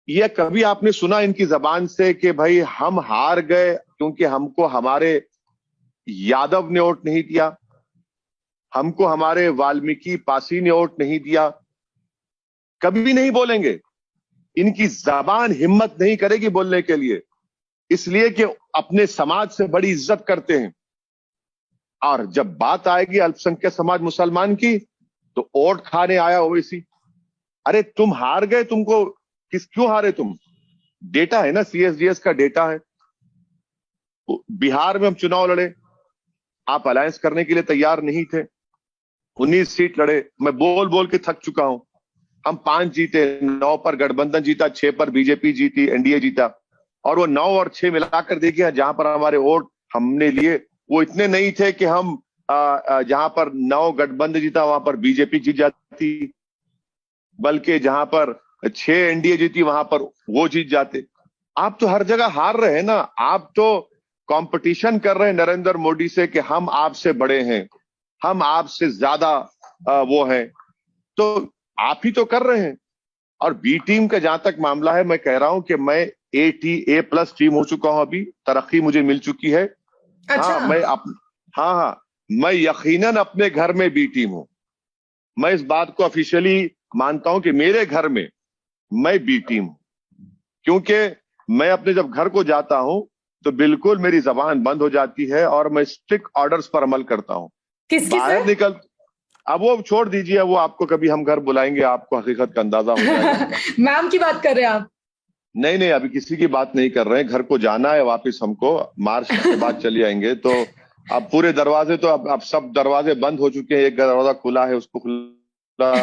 ये कभी आपने सुना इनकी जबान से कि भाई हम हार गए क्योंकि हमको हमारे यादव ने वोट नहीं दिया, हमको हमारे वाल्मीकि पासी ने वोट नहीं दिया? कभी नहीं बोलेंगे। इनकी जबान हिम्मत नहीं करेगी बोलने के लिए, इसलिए कि अपने समाज से बड़ी इज्जत करते हैं। और जब बात आएगी अल्पसंख्यक समाज मुसलमान की, तो वोट खाने आया ओवैसी। अरे तुम हार गए, तुमको क्यों हारे तुम? डेटा है ना, सीएसडीएस का डेटा है। बिहार में हम चुनाव लड़े, आप अलायंस करने के लिए तैयार नहीं थे। 19 सीट लड़े, मैं बोल बोल के थक चुका हूं। हम 5 जीते, 9 पर गठबंधन जीता, 6 पर बीजेपी जीती, एनडीए जीता। और वो 9 और 6 मिलाकर देखिए, जहां पर हमारे वोट हमने लिए वो इतने नहीं थे कि हम जहां पर 9 गठबंधन जीता वहां पर बीजेपी जीत जाती, बल्कि जहां पर 6 एनडीए जीती वहां पर वो जीत जाते। आप तो हर जगह हार रहे हैं ना। आप तो कंपटीशन कर रहे हैं नरेंद्र मोदी से कि हम आपसे बड़े हैं, हम आपसे ज्यादा वो हैं, तो आप ही तो कर रहे हैं। और बी टीम का जहां तक मामला है, मैं कह रहा हूं कि मैं ए प्लस टीम हो चुका हूं, अभी तरक्की मुझे मिल चुकी है। अच्छा। हाँ, मैं यकीनन अपने घर में बी टीम हूं। मैं इस बात को ऑफिशियली मानता हूं कि मेरे घर में मैं बी टीम हूं, क्योंकि मैं अपने जब घर को जाता हूं तो बिल्कुल मेरी जबान बंद हो जाती है और मैं स्ट्रिक्ट ऑर्डर्स पर अमल करता हूं। किसकी बाहर सर? निकल, अब वो छोड़ दीजिए, वो आपको कभी हम घर बुलाएंगे, आपको हकीकत का अंदाजा हो जाएगा। मैम की बात कर रहे हैं आप? नहीं, अभी किसी की बात नहीं कर रहे हैं। घर को जाना है वापस हमको, मार्च के बाद चले आएंगे। तो अब पूरे दरवाजे तो अब सब दरवाजे बंद हो चुके हैं, एक दरवाजा खुला है, उसको खुला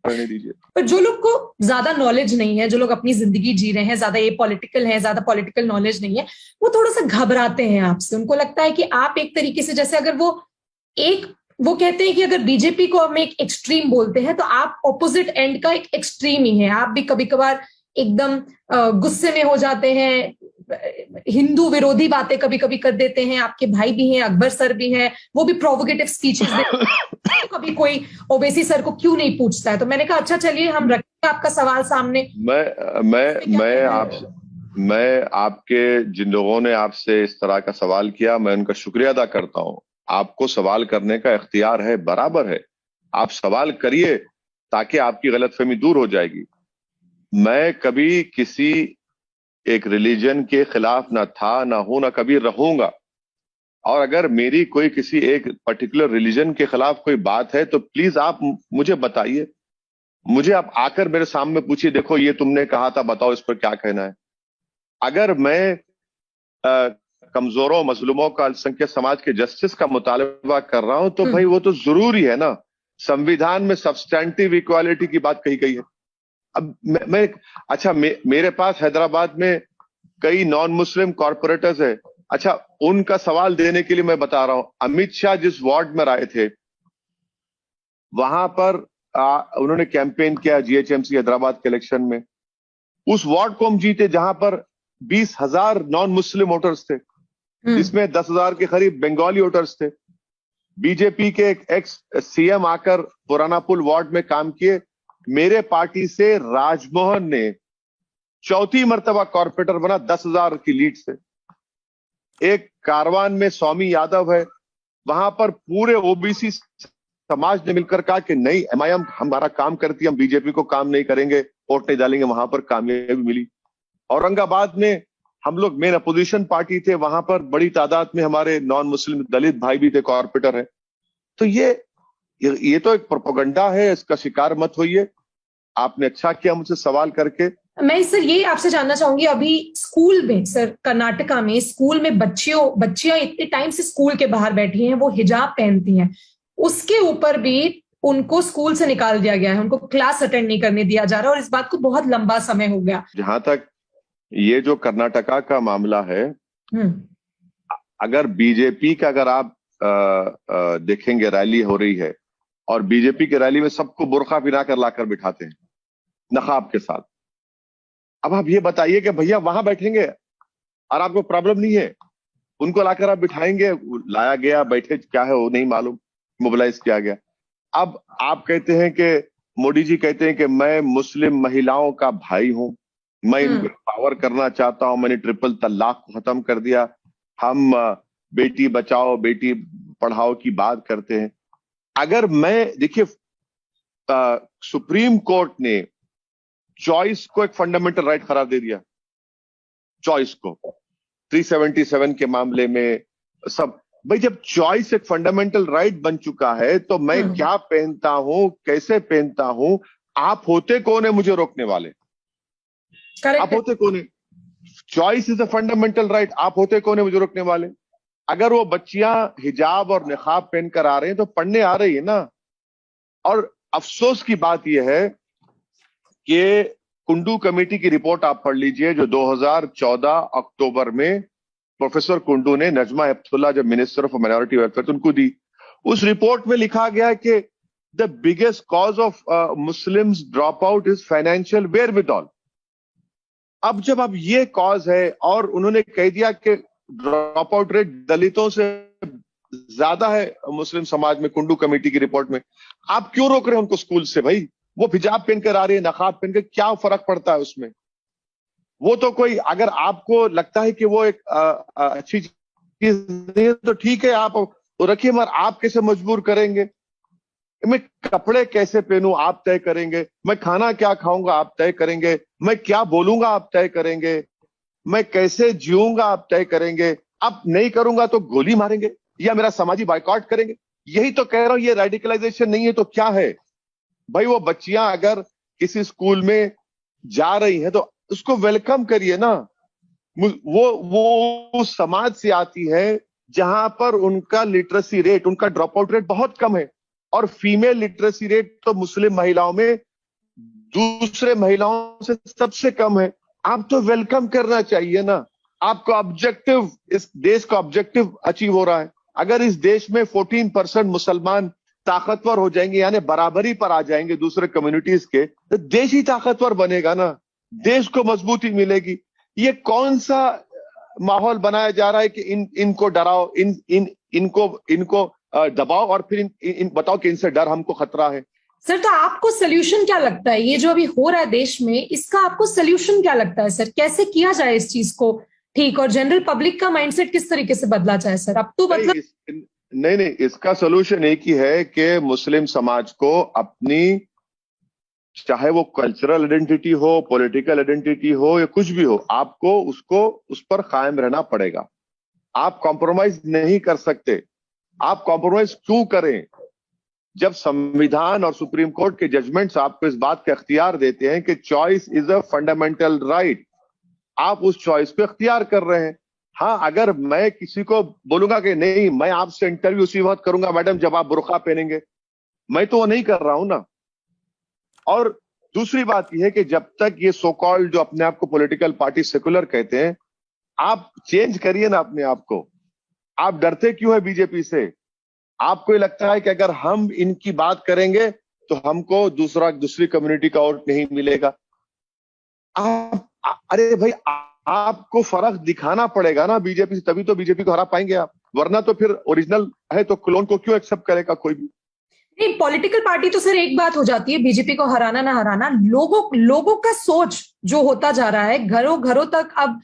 करने दीजिए। पर जो लोग को ज्यादा नॉलेज नहीं है, जो लोग अपनी जिंदगी जी रहे हैं, ज्यादा ये पॉलिटिकल है, ज्यादा पॉलिटिकल नॉलेज नहीं है, वो थोड़ा सा घबराते हैं आपसे। उनको लगता है कि आप एक तरीके से, जैसे अगर वो कहते हैं कि अगर बीजेपी को हम एक एक्सट्रीम बोलते हैं तो आप ऑपोजिट एंड का एक एक्सट्रीम ही है। आप भी कभी कभार एकदम गुस्से में हो जाते हैं, हिंदू विरोधी बातें कभी कभी कर देते हैं। आपके भाई भी हैं, अकबर सर भी हैं, वो भी प्रोवोकेटिव स्पीचेस देते हैं। तो कभी कोई ओवैसी सर को क्यों नहीं पूछता है? तो मैंने कहा अच्छा चलिए हम रखें आपका सवाल सामने। मैं आपके जिन लोगों ने आपसे इस तरह का सवाल किया, मैं उनका शुक्रिया अदा करता हूं। आपको सवाल करने का इख्तियार है, बराबर है, आप सवाल करिए ताकि आपकी गलतफहमी दूर हो जाएगी। मैं कभी किसी एक रिलीजन के खिलाफ ना था, ना हूं, ना कभी रहूंगा। और अगर मेरी कोई किसी एक पर्टिकुलर रिलीजन के खिलाफ कोई बात है तो प्लीज आप मुझे बताइए, मुझे आप आकर मेरे सामने पूछिए, देखो ये तुमने कहा था, बताओ इस पर क्या कहना है। अगर मैं कमजोरों मजलूमों का, अल्पसंख्यक समाज के जस्टिस का मुतालबा कर रहा हूं तो भाई वो तो जरूरी है ना। संविधान में सब्सटैंटिव इक्वालिटी की बात कही गई है। अब मेरे पास हैदराबाद में कई नॉन मुस्लिम कॉर्पोरेटर्स है। अच्छा, उनका सवाल देने के लिए मैं बता रहा हूं, अमित शाह जिस वार्ड में आए थे वहां पर उन्होंने कैंपेन किया जीएचएमसी हैदराबाद के इलेक्शन में। उस वार्ड को हम जीते जहां पर 20,000 नॉन मुस्लिम वोटर्स थे, जिसमें 10,000 के करीब बंगाली वोटर्स थे। बीजेपी के एक एक्स सीएम आकर पुराना पुल वार्ड में काम किए। मेरे पार्टी से राजमोहन ने चौथी मर्तबा कॉर्पोरेटर बना 10,000 की लीड से। एक कारवान में स्वामी यादव है, वहां पर पूरे ओबीसी समाज ने मिलकर कहा कि नहीं, एमआईएम हमारा काम करती है, हम बीजेपी को काम नहीं करेंगे, वोट नहीं डालेंगे। वहां पर कामयाबी मिली। औरंगाबाद में हम लोग मेन अपोजिशन पार्टी थे, वहां पर बड़ी तादाद में हमारे नॉन मुस्लिम दलित भाई भी थे, कॉर्पोरेटर है। तो ये तो एक प्रोपेगेंडा है, इसका शिकार मत होइए। आपने अच्छा किया मुझसे सवाल करके। मैं सर ये आपसे जानना चाहूंगी, अभी स्कूल में सर, कर्नाटका में स्कूल में बच्चियां इतने टाइम से स्कूल के बाहर बैठी हैं, वो हिजाब पहनती हैं, उसके ऊपर भी उनको स्कूल से निकाल दिया गया है, उनको क्लास अटेंड नहीं करने दिया जा रहा, और इस बात को बहुत लंबा समय हो गया। जहां तक ये जो कर्नाटका का मामला है, अगर बीजेपी का अगर आप देखेंगे रैली हो रही है और बीजेपी की रैली में सबको बुर्का पिना कर लाकर बिठाते हैं नकाब के साथ। अब आप ये बताइए कि भैया वहां बैठेंगे और आपको प्रॉब्लम नहीं है, उनको लाकर आप बिठाएंगे, लाया गया, बैठे, क्या है वो नहीं मालूम, मोबिलाइज किया गया। अब आप कहते हैं कि मोदी जी कहते हैं कि मैं मुस्लिम महिलाओं का भाई हूं, मैं इनको पावर करना चाहता हूं, मैंने ट्रिपल तलाक को खत्म कर दिया, हम बेटी बचाओ बेटी पढ़ाओ की बात करते हैं। अगर मैं, देखिए, सुप्रीम कोर्ट ने चॉइस को एक फंडामेंटल राइट करार दे दिया, चॉइस को 377 के मामले में सब। भाई जब चॉइस एक फंडामेंटल राइट बन चुका है तो मैं क्या पहनता हूं, कैसे पहनता हूं, आप होते कौन है मुझे रोकने वाले? आप होते कौन है? Choice is a fundamental right, आप होते कौन है मुझे रोकने वाले? अगर वो बच्चियां हिजाब और निकाब पहनकर आ रही हैं तो पढ़ने आ रही है ना। और अफसोस की बात यह है कि कुंडू कमेटी की रिपोर्ट आप पढ़ लीजिए जो 2014 अक्टूबर में प्रोफेसर कुंडू ने नजमा हेपतुल्लाह जब मिनिस्टर ऑफ माइनॉरिटी वेलफेयर उनको दी, उस रिपोर्ट में लिखा गया कि the biggest cause of Muslims drop out is financial wherewithal. अब जब अब ये कॉज है और उन्होंने कह दिया कि ड्रॉप आउट रेट दलितों से ज्यादा है मुस्लिम समाज में, कुंडू कमेटी की रिपोर्ट में, आप क्यों रोक रहे हैं उनको स्कूल से? भाई वो हिजाब पहनकर आ रही है, नकाब पहनकर, क्या फर्क पड़ता है उसमें? वो तो कोई, अगर आपको लगता है कि वो एक अच्छी चीज नहीं है तो ठीक है, आप तो रखिए, मगर आप कैसे मजबूर करेंगे? मैं कपड़े कैसे पहनूं आप तय करेंगे, मैं खाना क्या खाऊंगा आप तय करेंगे, मैं क्या बोलूंगा आप तय करेंगे, मैं कैसे जीऊंगा आप तय करेंगे। अब नहीं करूंगा तो गोली मारेंगे या मेरा समाजी बाइकआउट करेंगे। यही तो कह रहा हूं, ये रेडिकलाइजेशन नहीं है तो क्या है? भाई वो बच्चियां अगर किसी स्कूल में जा रही हैं तो उसको वेलकम करिए ना। वो समाज से आती है जहां पर उनका लिटरेसी रेट, उनका ड्रॉप आउट रेट बहुत कम है, और फीमेल लिटरेसी रेट तो मुस्लिम महिलाओं में दूसरे महिलाओं से सबसे कम है। आप तो वेलकम करना चाहिए ना। आपको ऑब्जेक्टिव, इस देश का ऑब्जेक्टिव अचीव हो रहा है। अगर इस देश में 14% मुसलमान ताकतवर हो जाएंगे, यानी बराबरी पर आ जाएंगे दूसरे कम्युनिटीज के, तो देश ही ताकतवर बनेगा ना, देश को मजबूती मिलेगी। ये कौन सा माहौल बनाया जा रहा है कि इनको डराओ, इनको दबाओ और फिर इन बताओ कि इनसे डर हमको खतरा है। सर तो आपको सोल्यूशन क्या लगता है, ये जो अभी हो रहा है देश में, इसका आपको सोल्यूशन क्या लगता है सर? कैसे किया जाए इस चीज को ठीक, और जनरल पब्लिक का माइंडसेट किस तरीके से बदला जाए सर? अब तो मतलब नहीं, इसका सोल्यूशन एक ही है कि मुस्लिम समाज को अपनी, चाहे वो कल्चरल आइडेंटिटी हो, पॉलिटिकल आइडेंटिटी हो या कुछ भी हो, आपको उसको उस पर कायम रहना पड़ेगा। आप कॉम्प्रोमाइज नहीं कर सकते। आप कॉम्प्रोमाइज क्यों करें जब संविधान और सुप्रीम कोर्ट के जजमेंट्स आपको इस बात का इख्तियार देते हैं कि choice is a fundamental right. आप उस चॉइस पे इख्तियार कर रहे हैं। हाँ, अगर मैं किसी को बोलूंगा कि नहीं, मैं आपसे इंटरव्यू उसी वक्त करूंगा मैडम जब आप बुर्का पहनेंगे, मैं तो वो नहीं कर रहा हूं ना। और दूसरी बात यह है कि जब तक ये सो कॉल्ड जो अपने आप को पॉलिटिकल पार्टी सेकुलर कहते हैं, आप चेंज करिए ना अपने आप को। आप डरते क्यों है बीजेपी से? आपको ये लगता है कि अगर हम इनकी बात करेंगे तो हमको दूसरी कम्युनिटी का वोट नहीं मिलेगा। अरे भाई, आपको फर्क दिखाना पड़ेगा ना बीजेपी से, तभी तो बीजेपी को हरा पाएंगे आप, वरना तो फिर ओरिजिनल है तो क्लोन को क्यों एक्सेप्ट करेगा कोई भी? नहीं, पॉलिटिकल पार्टी तो सर एक बात हो जाती है, बीजेपी को हराना ना हराना, लोगों का सोच जो होता जा रहा है, घरों घरों तक अब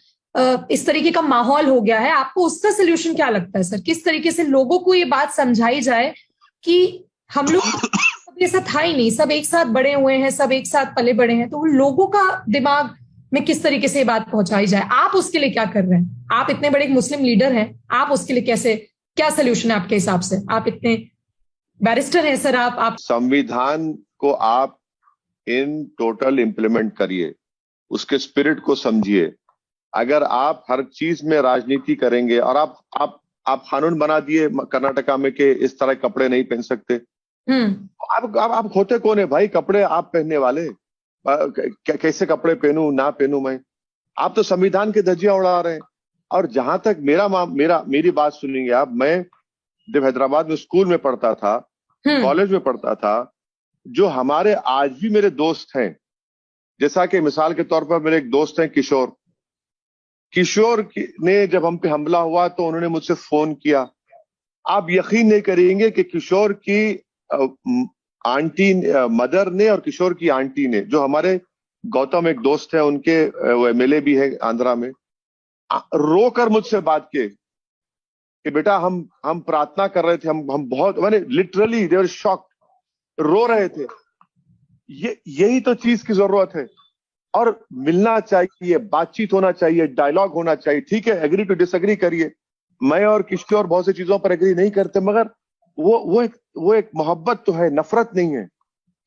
इस तरीके का माहौल हो गया है। आपको उसका सोल्यूशन क्या लगता है सर? किस तरीके से लोगों को ये बात समझाई जाए कि हम लोग सब ऐसा था ही नहीं, सब एक साथ बड़े हुए हैं, सब एक साथ पले बड़े हैं, तो वो लोगों का दिमाग में किस तरीके से ये बात पहुंचाई जाए? आप उसके लिए क्या कर रहे हैं? आप इतने बड़े मुस्लिम लीडर हैं, आप उसके लिए कैसे, क्या सोल्यूशन है आपके हिसाब से? आप इतने बैरिस्टर हैं सर, आप संविधान को आप इन टोटल इंप्लीमेंट करिए, उसके स्पिरिट को समझिए। अगर आप हर चीज में राजनीति करेंगे और आप कानून बना दिए कर्नाटका में कि इस तरह कपड़े नहीं पहन सकते, आप होते कौन है भाई कपड़े आप पहनने वाले? कैसे कपड़े पहनूं ना पहनूं मैं? आप तो संविधान की धज्जियां उड़ा रहे हैं। और जहां तक मेरी बात सुनेंगे आप, मैं जब हैदराबाद में स्कूल में पढ़ता था कॉलेज में पढ़ता था, जो हमारे आज भी मेरे दोस्त हैं। जैसा कि मिसाल के तौर पर मेरे एक दोस्त हैं किशोर ने जब हम पे हमला हुआ तो उन्होंने मुझसे फोन किया। आप यकीन नहीं करेंगे कि किशोर की आंटी मदर ने और किशोर की आंटी ने, जो हमारे गौतम एक दोस्त है, उनके वो एमएलए भी है आंध्रा में, रोकर मुझसे बात किए कि बेटा हम प्रार्थना कर रहे थे, हम बहुत, मैंने लिटरली दे वर शॉक्ड, रो रहे थे। यही तो चीज की जरूरत है। और मिलना चाहिए, बातचीत होना चाहिए, डायलॉग होना चाहिए। ठीक है, एग्री टू डिसएग्री करिए। मैं और किशोर बहुत सी चीजों पर एग्री नहीं करते, मगर वो एक मोहब्बत तो है, नफरत नहीं है।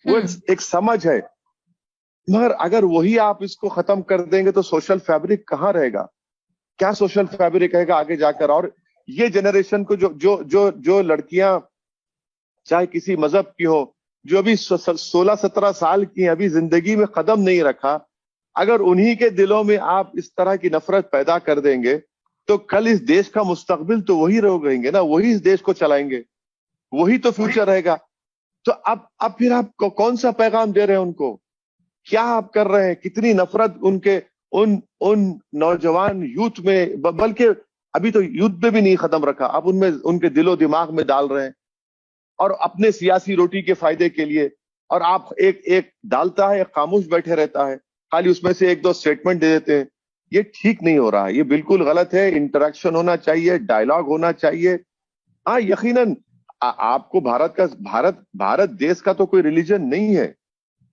वो एक समझ है। मगर अगर वही आप इसको खत्म कर देंगे तो सोशल फैब्रिक कहाँ रहेगा? क्या सोशल फैब्रिक रहेगा आगे जाकर? और ये जनरेशन को जो लड़कियां चाहे किसी मजहब की हो, जो अभी 16-17 साल की, अभी जिंदगी में कदम नहीं रखा, अगर उन्हीं के दिलों में आप इस तरह की नफरत पैदा कर देंगे तो कल इस देश का मुस्तकबिल तो वही लोग रहेंगे ना, वही इस देश को चलाएंगे, वही तो फ्यूचर रहेगा। तो अब फिर आप कौन सा पैगाम दे रहे हैं उनको? क्या आप कर रहे हैं? कितनी नफरत उनके उन नौजवान यूथ में, बल्कि अभी तो यूथ में भी नहीं खत्म रखा, अब उनमें उनके दिलो दिमाग में डाल रहे हैं, और अपने सियासी रोटी के फायदे के लिए। और आप एक डालता है, एक खामोश बैठे रहता है, खाली उसमें से एक दो स्टेटमेंट दे देते हैं। ये ठीक नहीं हो रहा है, ये बिल्कुल गलत है। इंटरेक्शन होना चाहिए, डायलॉग होना चाहिए। हाँ, यकीनन आपको भारत देश का तो कोई रिलीजन नहीं है।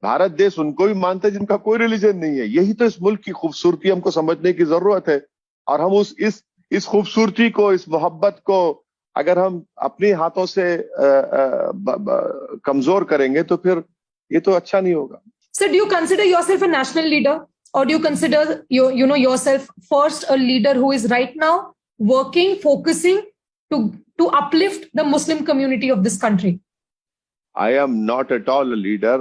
भारत देश उनको भी मानता है जिनका कोई रिलीजन नहीं है। यही तो इस मुल्क की खूबसूरती हमको समझने की जरूरत है। और हम इस खूबसूरती को, इस मोहब्बत को अगर हम अपने हाथों से कमजोर करेंगे तो फिर ये तो अच्छा नहीं होगा। Sir, do you consider yourself a national leader, or do you consider yourself first a leader who is right now working, focusing to uplift the Muslim community of this country? I am not at all a leader.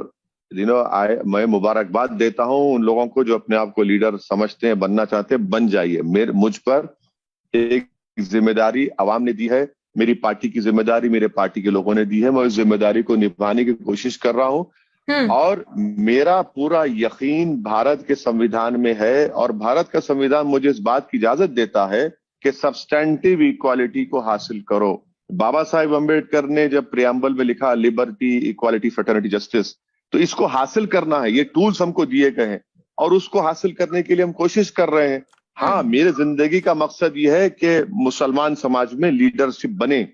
मैं मुबारकबाद देता हूं उन लोगों को जो अपने आप को लीडर समझते हैं, बनना चाहते हैं, बन जाइए। मुझ पर एक जिम्मेदारी अवाम ने दी है, मेरी पार्टी की जिम्मेदारी मेरे पार्टी के लोगों ने दी है। मैं उस जिम्मेदारी को निभाने की कोशिश कर रहा हूं। और मेरा पूरा यकीन भारत के संविधान में है, और भारत का संविधान मुझे इस बात की इजाजत देता है कि सब्सटेंटिव इक्वालिटी को हासिल करो। बाबा साहेब अम्बेडकर ने जब प्रियम्बल में लिखा लिबर्टी, इक्वालिटी, फ्रेटर्निटी, जस्टिस, तो इसको हासिल करना है। ये टूल्स हमको दिए गए हैं और उसको हासिल करने के लिए हम कोशिश कर रहे हैं। हाँ, मेरे जिंदगी का मकसद ये है कि मुसलमान समाज में लीडरशिप बने।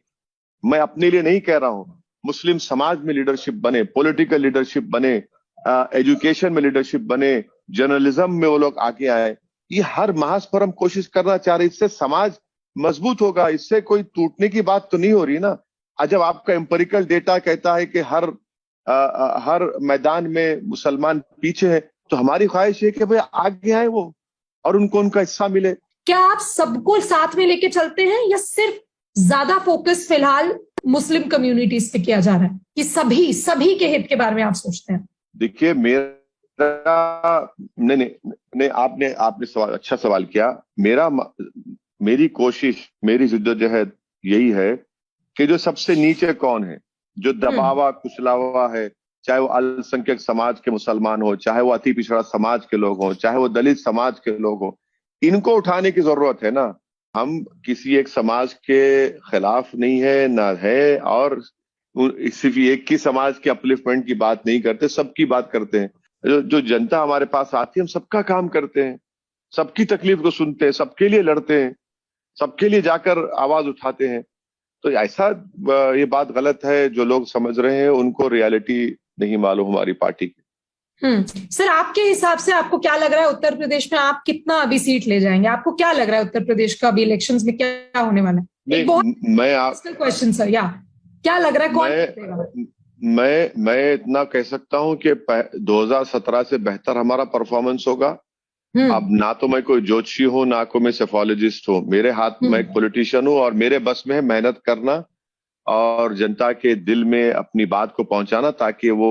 मैं अपने लिए नहीं कह रहा हूं, मुस्लिम समाज में लीडरशिप बने, पॉलिटिकल लीडरशिप बने, एजुकेशन में लीडरशिप बने, जर्नलिज्म में वो लोग आगे आए। ये हर महज पर हम कोशिश करना चाह रहे। इससे समाज मजबूत होगा, इससे कोई टूटने की बात तो नहीं हो रही ना। जब आपका एम्पिरिकल डेटा कहता है कि हर मैदान में मुसलमान पीछे है, तो हमारी ख्वाहिश है कि भाई आगे आए वो और उनको उनका हिस्सा मिले। क्या आप सबको साथ में लेके चलते हैं, या सिर्फ ज्यादा फोकस फिलहाल मुस्लिम कम्युनिटीज पे किया जा रहा है, कि सभी के हित के बारे में आप सोचते हैं? देखिए, नहीं, आपने सवाल, अच्छा सवाल किया। मेरी कोशिश, मेरी जिद्दोजहद यही है कि जो सबसे नीचे कौन है, जो दबावा कुचला हुआ है, चाहे वो अल्पसंख्यक समाज के मुसलमान हो, चाहे वो अति पिछड़ा समाज के लोग हो, चाहे वो दलित समाज के लोग हो, इनको उठाने की जरूरत है ना। हम किसी एक समाज के खिलाफ नहीं है, ना है, और सिर्फ एक ही समाज के अपलिफ्टमेंट की बात नहीं करते, सबकी बात करते हैं। जो जनता हमारे पास आती है, हम सबका काम करते हैं, सबकी तकलीफ को सुनते हैं, सबके लिए लड़ते हैं, सबके लिए जाकर आवाज उठाते हैं। तो ऐसा ये बात गलत है। जो लोग समझ रहे हैं उनको रियलिटी नहीं मालूम हमारी पार्टी की। सर, आपके हिसाब से आपको क्या लग रहा है उत्तर प्रदेश में आप कितना अभी सीट ले जाएंगे? आपको क्या लग रहा है उत्तर प्रदेश का अभी इलेक्शंस में क्या होने वाला है? क्वेश्चन सर, क्या लग रहा है कौन जीतेगा? मैं इतना कह सकता हूं कि 2017 से बेहतर हमारा परफॉर्मेंस होगा। अब ना तो मैं कोई ज्योतिषी हूं, ना कोई मैं सेफोलॉजिस्ट हूं। मेरे हाथ में एक पॉलिटिशियन हूं और मेरे बस में है मेहनत करना और जनता के दिल में अपनी बात को पहुंचाना ताकि वो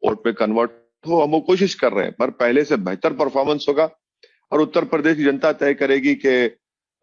वोट में कन्वर्ट हो। हम वो कोशिश कर रहे हैं, पर पहले से बेहतर परफॉर्मेंस होगा और उत्तर प्रदेश की जनता तय करेगी कि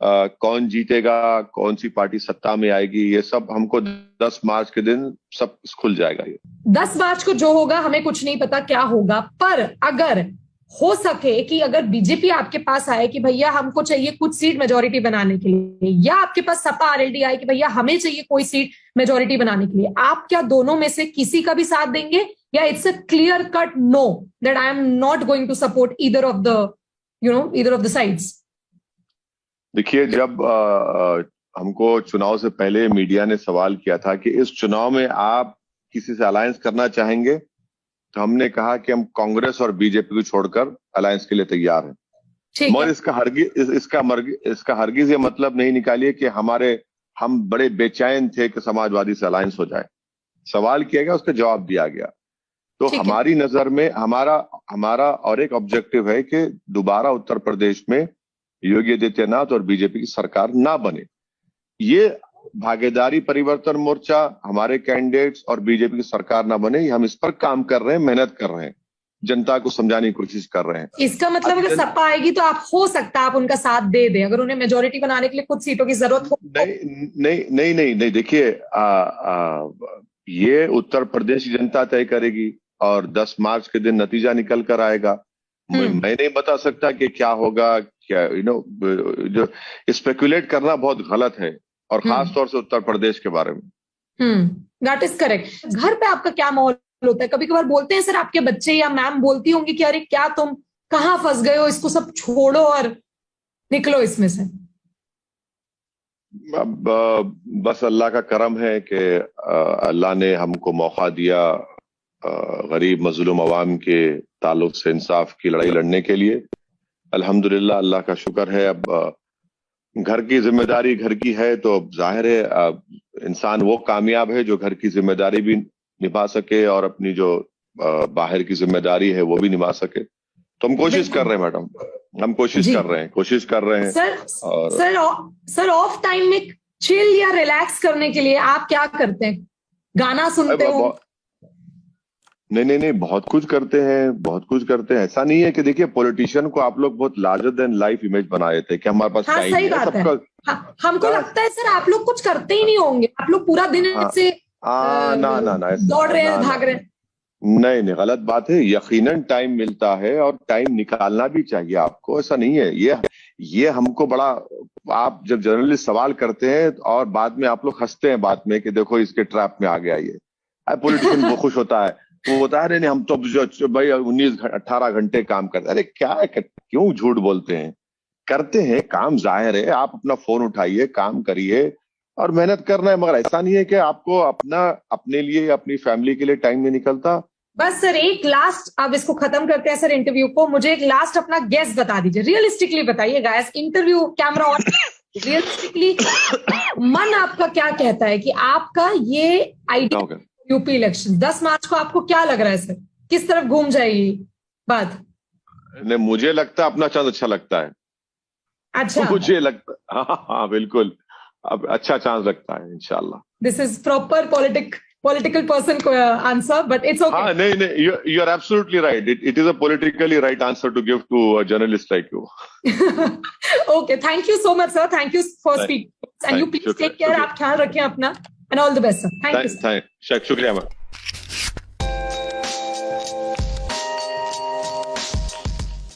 कौन जीतेगा, कौन सी पार्टी सत्ता में आएगी, ये सब हमको 10 मार्च के दिन सब खुल जाएगा। ये 10 मार्च को जो होगा हमें कुछ नहीं पता क्या होगा, पर अगर हो सके कि अगर बीजेपी आपके पास आए कि भैया हमको चाहिए कुछ सीट मेजोरिटी बनाने के लिए, या आपके पास सपा आरएलडी आए कि भैया हमें चाहिए कोई सीट मेजोरिटी बनाने के लिए, आप क्या दोनों में से किसी का भी साथ देंगे, या it's a clear cut no that I am not going to support either of the sides? देखिए, जब हमको चुनाव से पहले मीडिया ने सवाल किया था कि इस चुनाव में आप किसी से अलायंस करना चाहेंगे, तो हमने कहा कि हम कांग्रेस और बीजेपी को छोड़कर अलायंस के लिए तैयार हैं। मगर इसका हरगिज ये मतलब नहीं निकालिए कि हम बड़े बेचैन थे कि समाजवादी से अलायंस हो जाए। सवाल किया गया, उसका जवाब दिया गया। तो हमारी नजर में हमारा और एक ऑब्जेक्टिव है कि दोबारा उत्तर प्रदेश में योगी आदित्यनाथ और बीजेपी की सरकार ना बने। ये भागीदारी परिवर्तन मोर्चा, हमारे कैंडिडेट्स और बीजेपी की सरकार ना बने, हम इस पर काम कर रहे हैं, मेहनत कर रहे हैं, जनता को समझाने की कोशिश कर रहे हैं। इसका मतलब अगर सपा आएगी तो आप हो सकता है आप उनका साथ दे दें, अगर उन्हें मेजोरिटी बनाने के लिए कुछ सीटों की जरूरत हो? नहीं, देखिए, ये उत्तर प्रदेश की जनता तय करेगी और 10 मार्च के दिन नतीजा निकल कर आएगा। मैं नहीं बता सकता कि क्या होगा, क्या जो स्पेकुलेट करना बहुत गलत है, और खास तौर से उत्तर प्रदेश के बारे में। That is correct. घर पे आपका क्या माहौल होता है? कभी कभार बोलते हैं सर आपके बच्चे या मैम बोलती होंगी कि अरे क्या तुम कहाँ फंस गए हो, इसको सब छोड़ो और निकलो इसमें से? अब बस अल्लाह का करम है कि अल्लाह ने हमको मौका दिया गरीब मजलूम अवाम के ताल्लुक से इंसाफ की लड़ाई लड़ने के लिए। अल्हम्दुलिल्लाह, अल्लाह का शुक्र है। अब घर की जिम्मेदारी घर की है, तो जाहिर है इंसान वो कामयाब है जो घर की जिम्मेदारी भी निभा सके और अपनी जो बाहर की जिम्मेदारी है वो भी निभा सके। तो हम कोशिश कर रहे हैं मैडम, हम कोशिश कर रहे हैं। सर ऑफ टाइम में चिल या रिलैक्स करने के लिए आप क्या करते हैं? गाना सुनते हो? नहीं, बहुत कुछ करते हैं। ऐसा नहीं है कि देखिए, पॉलिटिशियन को आप लोग बहुत लार्जर देन लाइफ इमेज बनाए थे कि हमारे पास टाइम सही बात है। हमको लगता है सर आप लोग कुछ करते ही नहीं होंगे, आप लोग पूरा दिन से दौड़ रहे हैं, भाग रहे हैं। नहीं, गलत बात है। यकीनन टाइम मिलता है और टाइम निकालना भी चाहिए आपको, ऐसा नहीं है। ये हमको बड़ा, आप जब जर्नलिस्ट सवाल करते हैं और बाद में आप लोग हंसते हैं बाद में कि देखो इसके ट्रैप में आ गया ये, पॉलिटिशियन वो खुश होता है, वो बता रहे नहीं हम तो भाई 19-18 घंटे काम करते। अरे क्या, क्यों झूठ बोलते हैं? करते हैं काम, जाहिर है। आप अपना फोन उठाइए, काम करिए और मेहनत करना है, मगर ऐसा नहीं है कि आपको अपने लिए, अपनी फैमिली के लिए टाइम नहीं निकलता। बस सर एक लास्ट, अब इसको खत्म करते हैं सर इंटरव्यू को। मुझे एक लास्ट अपना गेस बता दीजिए, रियलिस्टिकली बताइए guys, interview camera on, realistically मन आपका क्या कहता है कि आपका ये आइडिया यूपी इलेक्शन 10 मार्च को आपको क्या लग रहा है सर, किस तरफ घूम जाएगी बात? नहीं, मुझे लगता है अपना चांस अच्छा लगता है। अच्छा, मुझे लगता, हाँ बिल्कुल, अब अच्छा चांस लगता है इंशाल्लाह। This is proper political person को आंसर, बट इट्स ओके। हाँ, नहीं, you are absolutely right. It is a politically right answer to give to a journalist like you. Okay, thank you so much sir, thank you for speaking, and you please take care. आप ख्याल रखें अपना, and all the best sir. Thank you. शुक्रिया ma'am.